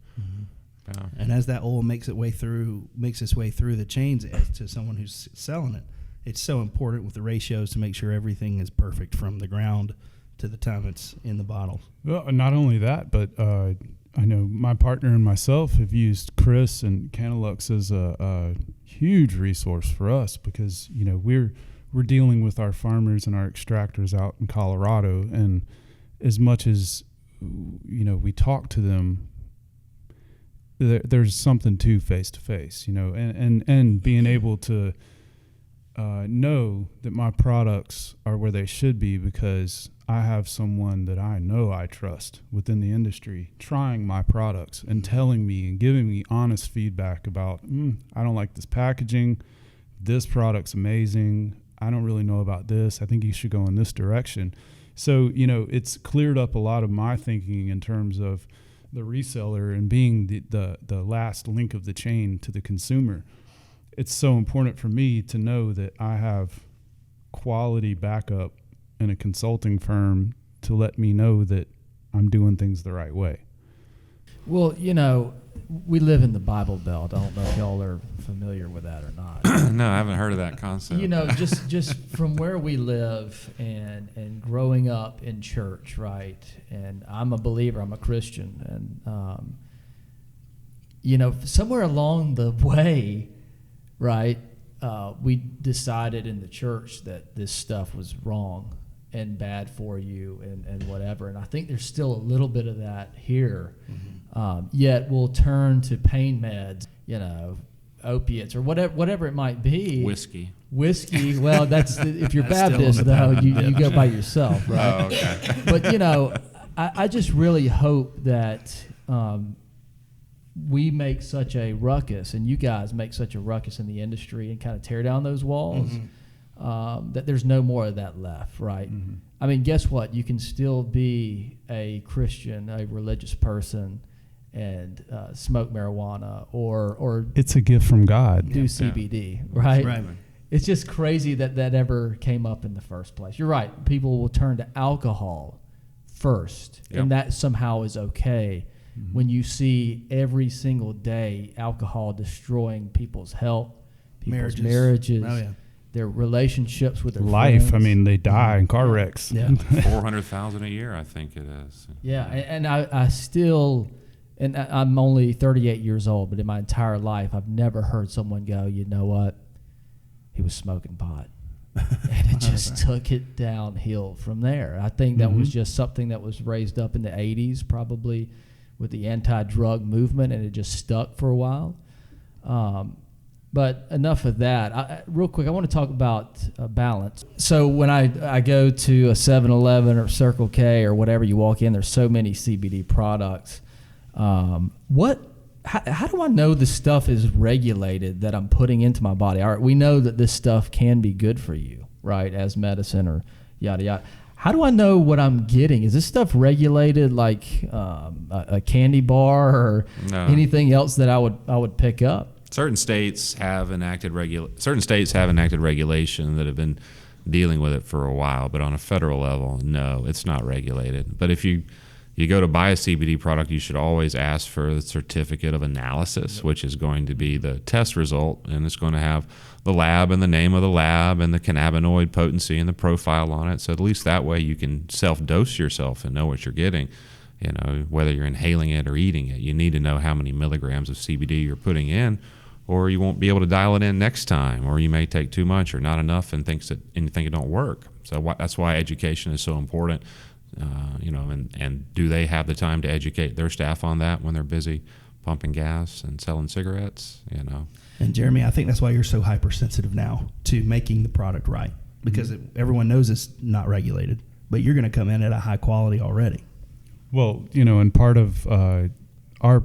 And as that oil makes its way through the chains to someone who's selling it, it's so important with the ratios to make sure everything is perfect from the ground to the time it's in the bottle. Well, not only that, but I know my partner and myself have used Chris and Cannabis as a huge resource for us, because we're dealing with our farmers and our extractors out in Colorado, and as much as we talk to them, there's something to face, and being able to know that my products are where they should be, because I have someone that I know I trust within the industry trying my products and telling me and giving me honest feedback about, I don't like this packaging. This product's amazing. I don't really know about this. I think you should go in this direction. So, it's cleared up a lot of my thinking in terms of the reseller and being the last link of the chain to the consumer. It's so important for me to know that I have quality backup in a consulting firm to let me know that I'm doing things the right way. Well, we live in the Bible Belt. I don't know if y'all are familiar with that or not. No, I haven't heard of that concept. Just from where we live and growing up in church, right? And I'm a believer. I'm a Christian, and somewhere along the way, right, we decided in the church that this stuff was wrong and bad for you and whatever. And I think there's still a little bit of that here. Yet we'll turn to pain meds, opiates or whatever it might be. Whiskey. Well, that's if you're Baptist, though, you go by yourself, right? Oh, okay. But, I just really hope that we make such a ruckus, and you guys make such a ruckus in the industry and kind of tear down those walls, that there's no more of that left, right? I mean, guess what? You can still be a Christian, a religious person, and smoke marijuana or it's a gift from God. Do CBD, right? Right. It's just crazy that ever came up in the first place. You're right. People will turn to alcohol first, and that somehow is okay. When you see every single day alcohol destroying people's health, people's marriages, their relationships with their life. friends. I mean, they die in car wrecks. Yeah. 400,000 a year, I think it is. Yeah, and I still, and I'm only 38 years old, but in my entire life, I've never heard someone go, you know what, he was smoking pot. And it just took it downhill from there. I think that was just something that was raised up in the 80s, probably with the anti-drug movement, and it just stuck for a while. But enough of that. Real quick, I want to talk about balance. So when I go to a 7-Eleven or Circle K or whatever, you walk in, there's so many CBD products. How do I know this stuff is regulated that I'm putting into my body? All right, we know that this stuff can be good for you, right, as medicine or yada, yada. How do I know what I'm getting? Is this stuff regulated like a candy bar or anything else that I would pick up? Certain states have enacted regulation that have been dealing with it for a while, but on a federal level, no, it's not regulated. But if you go to buy a CBD product, you should always ask for the certificate of analysis, which is going to be the test result, and it's going to have the lab and the name of the lab and the cannabinoid potency and the profile on it. So at least that way you can self-dose yourself and know what you're getting. Whether you're inhaling it or eating it, you need to know how many milligrams of CBD you're putting in, or you won't be able to dial it in next time, or you may take too much or not enough and think it don't work. So that's why education is so important. And do they have the time to educate their staff on that when they're busy pumping gas and selling cigarettes? And Jeremy, I think that's why you're so hypersensitive now to making the product right, because everyone knows it's not regulated, but you're going to come in at a high quality already. Well, and part of our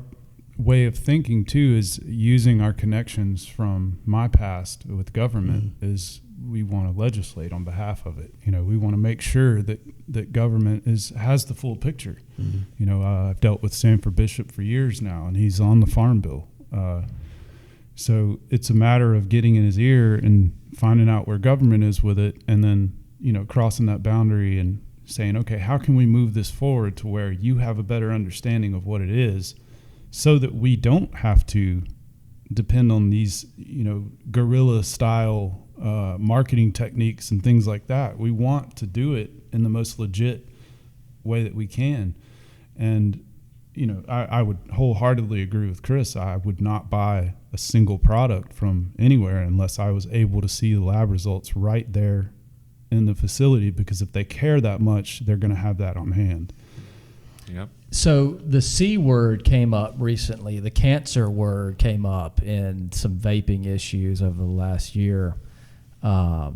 way of thinking too is using our connections from my past with government is we want to legislate on behalf of it. We want to make sure that government has the full picture. I've dealt with Sanford Bishop for years now, and he's on the Farm Bill. So it's a matter of getting in his ear and finding out where government is with it, and then, crossing that boundary and saying, okay, how can we move this forward to where you have a better understanding of what it is, so that we don't have to depend on these, guerrilla style marketing techniques and things like that. We want to do it in the most legit way that we can. And, I would wholeheartedly agree with Chris. I would not buy a single product from anywhere unless I was able to see the lab results right there in the facility, because if they care that much, they're going to have that on hand. Yep. So the C word came up recently. The cancer word came up in some vaping issues over the last year. I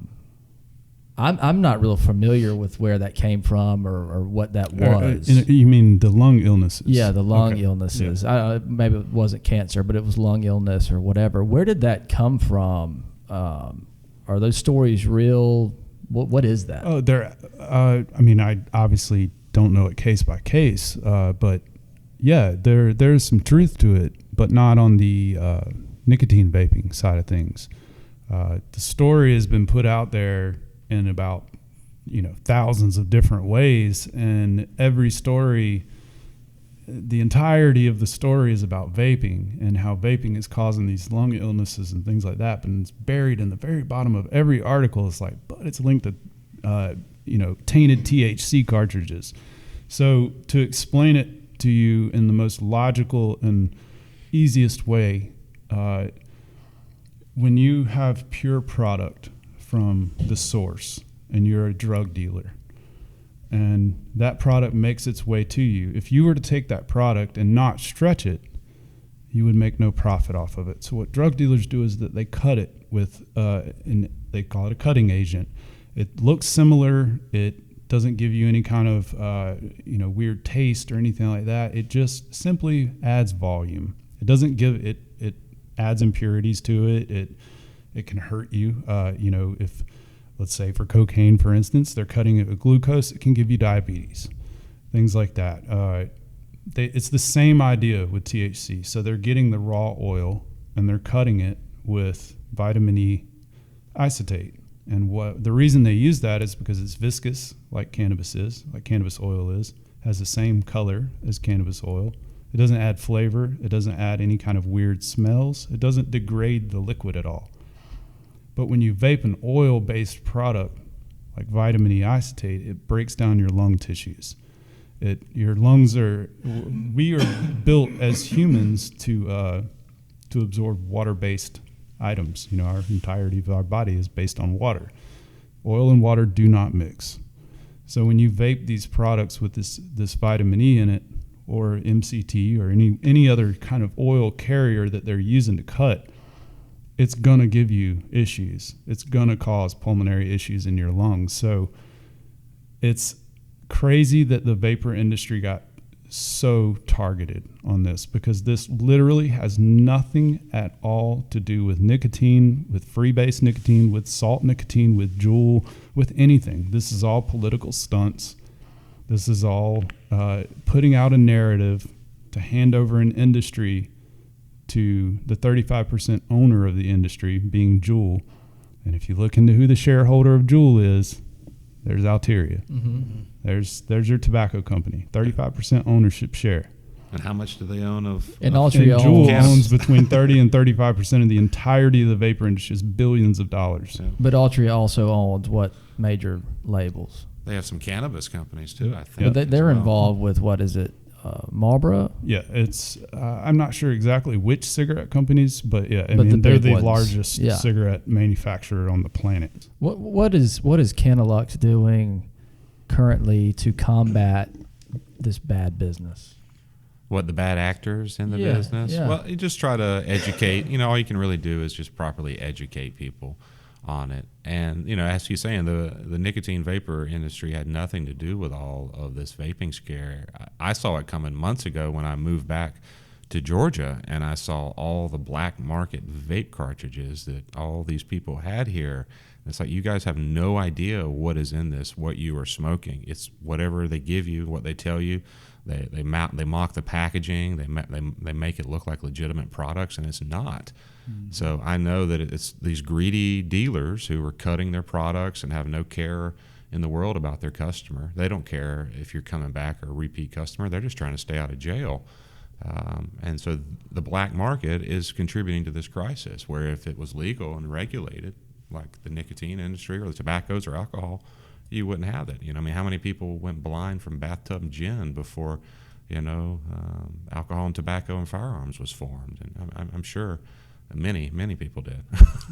I'm not real familiar with where that came from or what that was. You mean the lung illnesses? Yeah, the lung Okay. illnesses. Yeah. Maybe it wasn't cancer, but it was lung illness or whatever. Where did that come from? Are those stories real? What is that? Oh, I mean, I obviously don't know it case by case, but yeah, there's some truth to it, but not on the nicotine vaping side of things. The story has been put out there in about thousands of different ways, and every story, the entirety of the story is about vaping and how vaping is causing these lung illnesses and things like that. But it's buried in the very bottom of every article. It's like, but it's linked to tainted THC cartridges. So to explain it to you in the most logical and easiest way, when you have pure product from the source and you're a drug dealer and that product makes its way to you, if you were to take that product and not stretch it, you would make no profit off of it. So what drug dealers do is that they cut it with, they call it a cutting agent. It looks similar. It doesn't give you any kind of weird taste or anything like that. It just simply adds volume. It doesn't give it. It adds impurities to it. It can hurt you. If, let's say for cocaine, for instance, they're cutting it with glucose, it can give you diabetes, things like that. It's the same idea with THC. So they're getting the raw oil and they're cutting it with vitamin E acetate. And the reason they use that is because it's viscous, like cannabis is, like cannabis oil is, has the same color as cannabis oil. It doesn't add flavor. It doesn't add any kind of weird smells. It doesn't degrade the liquid at all. But when you vape an oil-based product like vitamin E acetate, it breaks down your lung tissues. Your lungs we are built as humans to absorb water-based items. Our entirety of our body is based on water. Oil and water do not mix. So when you vape these products with this vitamin E in it, or MCT, or any other kind of oil carrier that they're using to cut, it's gonna give you issues. It's gonna cause pulmonary issues in your lungs. So it's crazy that the vapor industry got so targeted on this, because this literally has nothing at all to do with nicotine, with freebase nicotine, with salt nicotine, with Juul, with anything. This is all political stunts. This is all putting out a narrative to hand over an industry to the 35% owner of the industry, being Juul. And if you look into who the shareholder of Juul is, there's Alteria. Mm-hmm. There's your tobacco company, 35% ownership share. And how much do they own of? And Altria Juul owns between 30 and 35% of the entirety of the vapor industry, is billions of dollars. Yeah. But Altria also owns what major labels? They have some cannabis companies too, I think. But they're involved with, what is it, Marlboro? Yeah, it's I'm not sure exactly which cigarette companies, but yeah, But they're the ones. largest cigarette manufacturer on the planet. What is Cannalux doing currently to combat this bad business? What, the bad actors in the Yeah, business? yeah. Well, you just try to educate. All you can really do is just properly educate people on it. And, as you're saying, the nicotine vapor industry had nothing to do with all of this vaping scare. I saw it coming months ago when I moved back to Georgia, and I saw all the black market vape cartridges that all these people had here. And it's like, you guys have no idea what is in this, what you are smoking. It's whatever they give you, what they tell you. They mock the packaging. They make it look like legitimate products, and it's not. Mm-hmm. So I know that it's these greedy dealers who are cutting their products and have no care in the world about their customer. They don't care if you're coming back or a repeat customer. They're just trying to stay out of jail. And so the black market is contributing to this crisis, where if it was legal and regulated, like the nicotine industry or the tobaccos or alcohol, you wouldn't have it. How many people went blind from bathtub gin before, alcohol and tobacco and firearms was formed? And I'm sure many people did.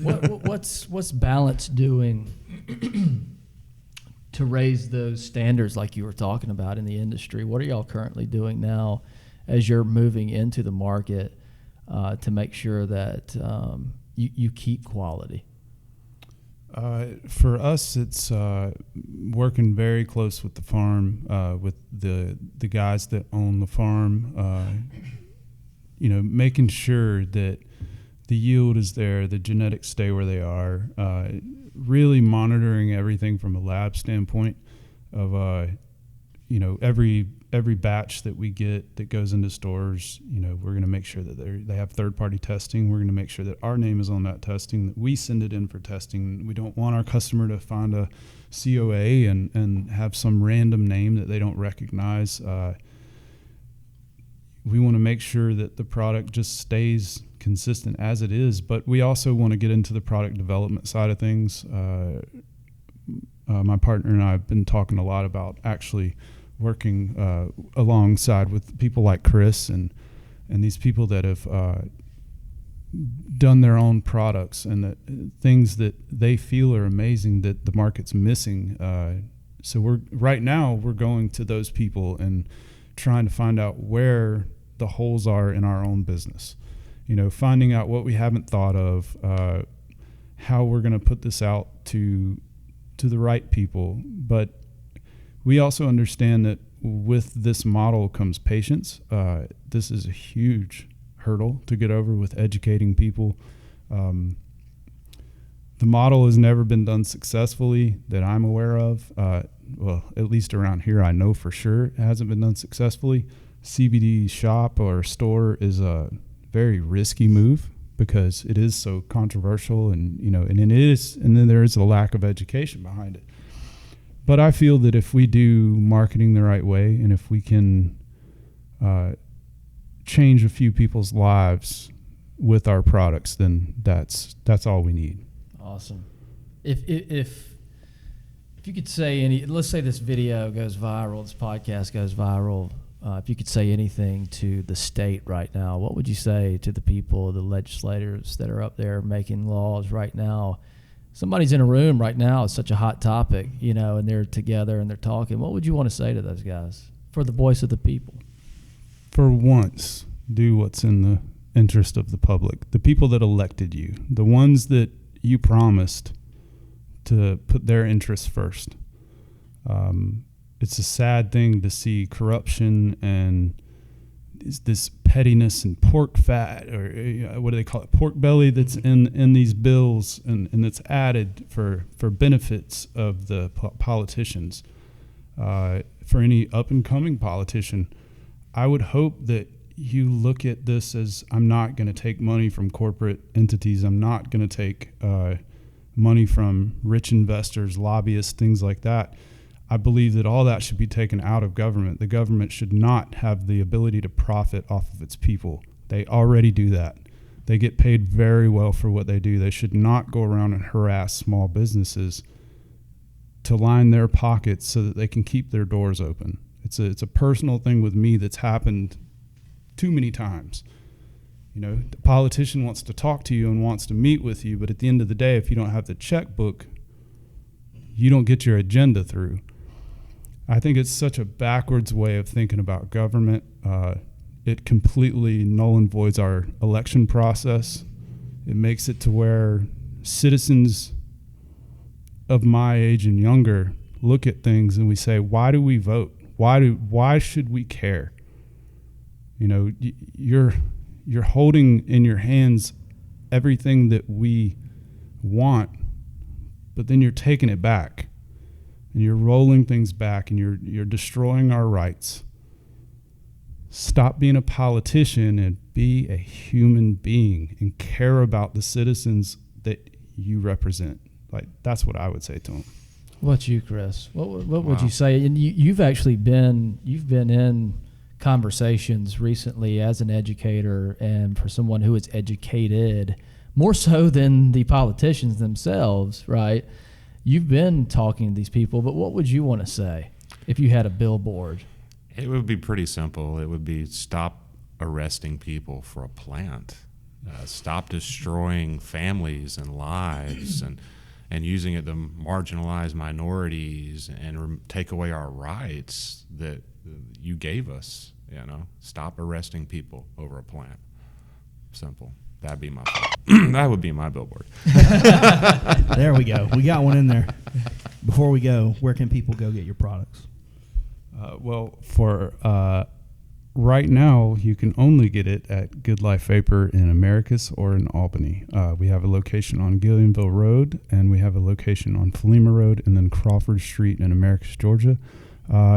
What's Balance doing to raise those standards like you were talking about in the industry? What are y'all currently doing now as you're moving into the market to make sure that you keep quality? For us, it's working very close with the farm, with the guys that own the farm. Making sure that the yield is there, the genetics stay where they are. Really monitoring everything from a lab standpoint of every batch that we get that goes into stores. We're going to make sure that they have third-party testing. We're going to make sure that our name is on that testing, that we send it in for testing. We don't want our customer to find a COA and have some random name that they don't recognize. We want to make sure that the product just stays consistent as it is, but we also want to get into the product development side of things. My partner and I have been talking a lot about actually working alongside with people like Chris and these people that have done their own products and that things that they feel are amazing that the market's missing. So we're going to those people and trying to find out where the holes are in our own business. Finding out what we haven't thought of, how we're going to put this out to the right people. But we also understand that with this model comes patience. This is a huge hurdle to get over with educating people. The model has never been done successfully that I'm aware of. Well, at least around here, I know for sure it hasn't been done successfully. CBD shop or store is a very risky move because it is so controversial and then there is a lack of education behind it. But I feel that if we do marketing the right way and if we can change a few people's lives with our products, then that's all we need. Awesome. If you could say let's say this video goes viral, this podcast goes viral. If you could say anything to the state right now, what would you say to the people, the legislators that are up there making laws right now? Somebody's in a room right now. It's such a hot topic, and they're together and they're talking. What would you want to say to those guys for the voice of the people? For once, do what's in the interest of the public, the people that elected you, the ones that you promised to put their interests first. It's a sad thing to see corruption and this pettiness and pork fat, or what do they call it, pork belly, that's in these bills and that's added for benefits of the politicians. For any up-and-coming politician, I would hope that you look at this as, I'm not going to take money from corporate entities. I'm not going to take money from rich investors, lobbyists, things like that. I believe that all that should be taken out of government. The government should not have the ability to profit off of its people. They already do that. They get paid very well for what they do. They should not go around and harass small businesses to line their pockets so that they can keep their doors open. It's a personal thing with me that's happened too many times. The politician wants to talk to you and wants to meet with you, but at the end of the day, if you don't have the checkbook, you don't get your agenda through. I think it's such a backwards way of thinking about government. It completely null and voids our election process. It makes it to where citizens of my age and younger look at things and we say, why do we vote? Why should we care? You're holding in your hands everything that we want, but then you're taking it back. And you're rolling things back, and you're destroying our rights. Stop being a politician and be a human being and care about the citizens that you represent. That's what I would say to them. What's you, Chris? What would you say? And you've actually been in conversations recently as an educator and for someone who is educated more so than the politicians themselves, right? You've been talking to these people, but what would you want to say if you had a billboard? It would be pretty simple. It would be stop arresting people for a plant. Stop destroying families and lives and using it to marginalize minorities and take away our rights that you gave us. Stop arresting people over a plant. Simple. That'd be that would be my billboard. There we go. We got one in there. Before we go, where can people go get your products? Well, for right now, you can only get it at Good Life Vapor in Americus or in Albany. We have a location on Gillianville Road, and we have a location on Falima Road, and then Crawford Street in Americus, Georgia.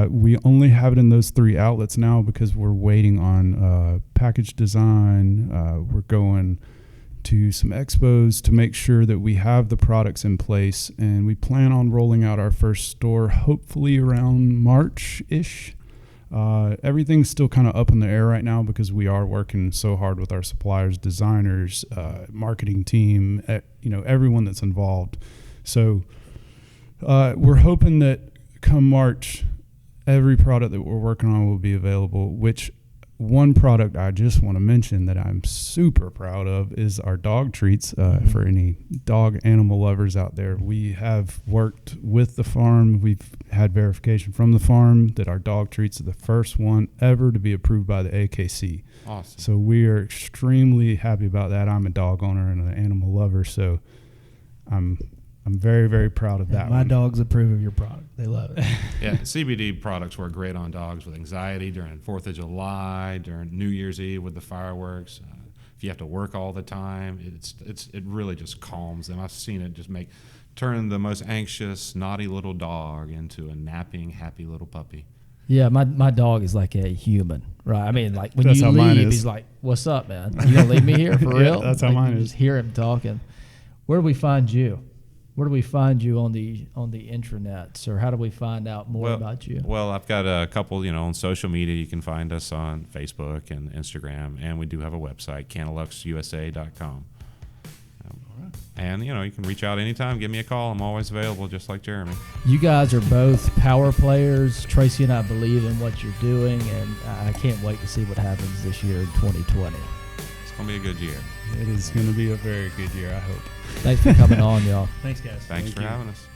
We only have it in those 3 outlets now because we're waiting on package design. We're going to some expos to make sure that we have the products in place, and we plan on rolling out our first store hopefully around March-ish. Everything's still kind of up in the air right now because we are working so hard with our suppliers, designers, marketing team, everyone that's involved. So we're hoping that come March, every product that we're working on will be available, which one product I just want to mention that I'm super proud of is our dog treats. For any dog animal lovers out there, we have worked with the farm. We've had verification from the farm that our dog treats are the first one ever to be approved by the AKC. Awesome. So we are extremely happy about that. I'm a dog owner and an animal lover, so I'm very, very proud of that. My dogs approve of your product. They love it. Yeah, CBD products work great on dogs with anxiety during 4th of July, during New Year's Eve with the fireworks. If you have to work all the time, it really just calms them. I've seen it just turn the most anxious, naughty little dog into a napping, happy little puppy. Yeah, my dog is like a human, right? I mean, like when That's you how mine leave, is. he's like, "What's up, man? You gonna leave me here for Yeah, real?" that's how Like, mine you is. Just hear him talking. Where do we find you? Where do we find you on the intranets, or how do we find out more about you? Well, I've got a couple, on social media. You can find us on Facebook and Instagram, and we do have a website, cannaluxusa.com. And, you can reach out anytime, give me a call. I'm always available, just like Jeremy. You guys are both power players. Tracy and I believe in what you're doing, and I can't wait to see what happens this year in 2020. It's going to be a good year. It is going to be a very good year, I hope. Thanks for coming on, y'all. Thanks, guys. Thanks Thank for you. having us.